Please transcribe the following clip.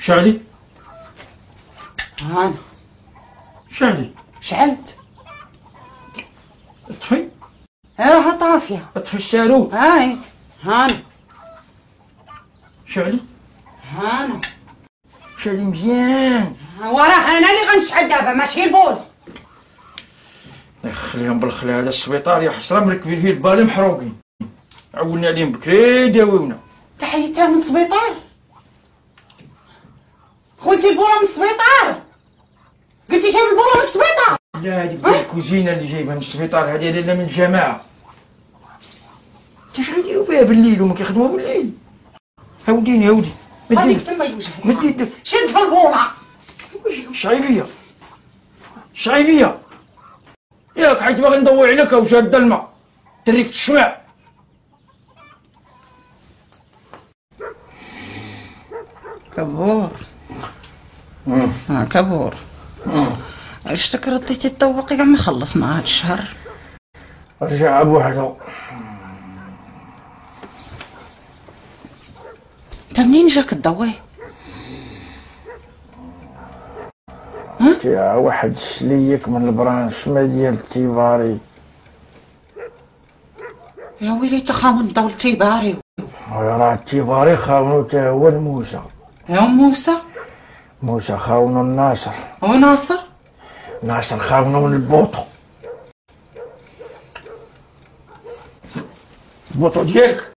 شعلي؟ هانا شعلي؟ شعلت. اطفي. راها طافية. اطفي الشارو. هاي هانا شعلي؟ هانا شعلي مزيان. وراه انا اللي غنشعل دابا ماشي البول. خليهم بالخلي، هذا السبيطار يا حسره مركبين فيه البالي محروقين، عولنا عليهم بكري داويونا. تحيتها من السبيطار؟ خوتي البوله من السبيطار؟ قلتي جايب البوله من السبيطار؟ لا هذيك ديال الكوزينه اللي جايبها من السبيطار، هذه لا من الجماعه. اش غيديروا بها بالليل وما كيخدموها بالليل؟ هاوديني هاودي خليك تما يوجهك. مد يدك. شد في البوله. شعيبيه شعيبيه ياك حيت باغي نضوي عليك وشاد الماء تريك تشمع. كبور. كبور. عشتك رديتي الطوقي كاع ما خلصنا هاد الشهر. رجع بوحدو. انت منين جاك الضوي؟ يا واحد شليك من البرانش ما ديال التيباري. يا ويلي تخاون الضو التيباري. راه التيباري خاونو تا هو الموسى. يا موسى؟ موسى خاونو الناصر. وناصر؟ ناصر خاونو من البوطو. البوطو ديالك